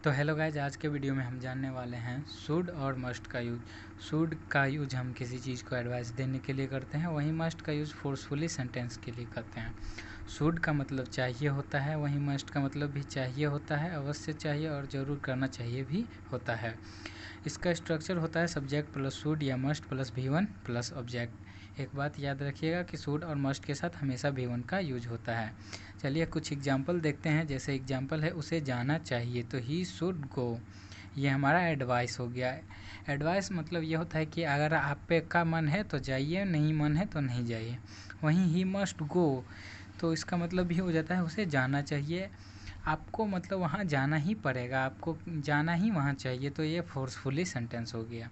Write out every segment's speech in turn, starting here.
तो hello guys, आज के वीडियो में हम जानने वाले हैं शुड और मस्ट का यूज। शुड का यूज हम किसी चीज़ को एडवाइस देने के लिए करते हैं, वहीं मस्ट का यूज फोर्सफुली सेंटेंस के लिए करते हैं। शुड का मतलब चाहिए होता है, वहीं मस्ट का मतलब भी चाहिए होता है, अवश्य चाहिए और ज़रूर करना चाहिए भी होता है। इसका स्ट्रक्चर होता है सब्जेक्ट प्लस शुड या must plus V1 plus object. एक बात याद रखिएगा कि शुड और मस्ट के साथ हमेशा V1 का यूज होता है। चलिए कुछ एग्जाम्पल देखते हैं। जैसे एग्जाम्पल है उसे जाना चाहिए, तो ही शुड गो, ये हमारा एडवाइस हो गया। एडवाइस मतलब ये होता है कि अगर आप पे का मन है तो जाइए, नहीं मन है तो नहीं जाइए। वहीं ही मस्ट गो, तो इसका मतलब भी हो जाता है उसे जाना चाहिए, आपको मतलब वहाँ जाना ही पड़ेगा, आपको जाना ही वहाँ चाहिए, तो ये फोर्सफुली सेंटेंस हो गया।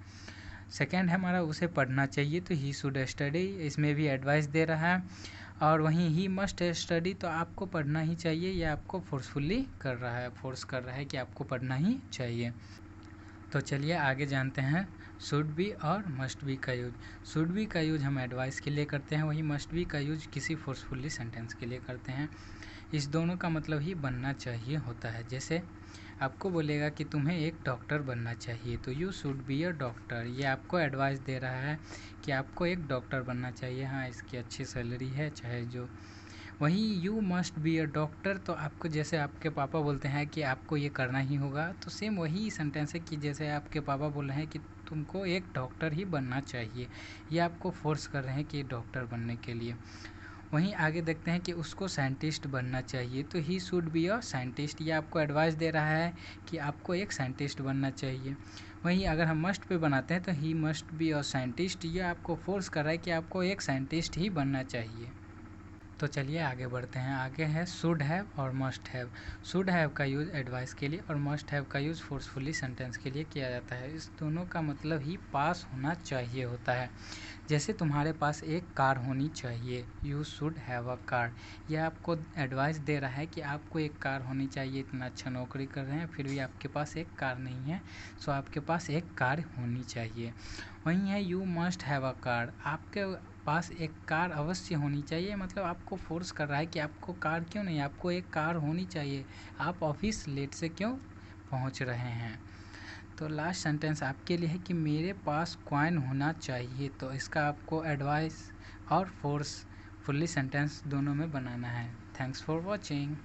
सेकेंड है हमारा उसे पढ़ना चाहिए, तो ही शुड स्टडी, इसमें भी एडवाइस दे रहा है। और वहीं ही मस्ट स्टडी, तो आपको पढ़ना ही चाहिए, ये आपको फोर्सफुली कर रहा है, फोर्स कर रहा है कि आपको पढ़ना ही चाहिए। तो चलिए आगे जानते हैं शुड बी और मस्ट बी का यूज। शुड बी का यूज हम एडवाइस के लिए करते हैं, वहीं मस्ट बी का यूज किसी फोर्सफुली सेंटेंस के लिए करते हैं। इस दोनों का मतलब ही बनना चाहिए होता है। जैसे आपको बोलेगा कि तुम्हें एक डॉक्टर बनना चाहिए, तो you should be a doctor, ये आपको एडवाइस दे रहा है कि आपको एक डॉक्टर बनना चाहिए। हाँ, इसकी अच्छी सैलरी है चाहे जो। वहीं you must be a doctor, तो आपको जैसे आपके पापा बोलते हैं कि आपको ये करना ही होगा, तो सेम वही सेंटेंस है कि जैसे आपके पापा बोल रहे हैं कि तुमको एक डॉक्टर ही बनना चाहिए, ये आपको फोर्स कर रहे हैं कि डॉक्टर बनने के लिए। वहीं आगे देखते हैं कि उसको साइंटिस्ट बनना चाहिए, तो he should be a scientist, ये आपको एडवाइस दे रहा है कि आपको एक साइंटिस्ट बनना चाहिए। वहीं अगर हम मस्ट पे बनाते हैं तो he must be a scientist, ये आपको फोर्स कर रहा है कि आपको एक साइंटिस्ट ही बनना चाहिए। तो चलिए आगे बढ़ते हैं। आगे है शुड हैव और मस्ट हैव। शुड हैव का यूज़ एडवाइस के लिए और मस्ट हैव का यूज़ फोर्सफुली सेंटेंस के लिए किया जाता है। इस दोनों का मतलब ही पास होना चाहिए होता है। जैसे तुम्हारे पास एक कार होनी चाहिए, you should have a car, यह आपको एडवाइस दे रहा है कि आपको एक कार होनी चाहिए। इतना अच्छा नौकरी कर रहे हैं फिर भी आपके पास एक कार नहीं है, सो आपके पास एक कार होनी चाहिए। वहीं है you must have a car, आपके पास एक कार अवश्य होनी चाहिए, मतलब आपको फोर्स कर रहा है कि आपको कार क्यों नहीं, आपको एक कार होनी चाहिए, आप ऑफिस लेट से क्यों पहुंच रहे हैं। तो लास्ट सेंटेंस आपके लिए है कि मेरे पास कॉइन होना चाहिए, तो इसका आपको एडवाइस और फोर्स फुल्ली सेंटेंस दोनों में बनाना है। Thanks for watching.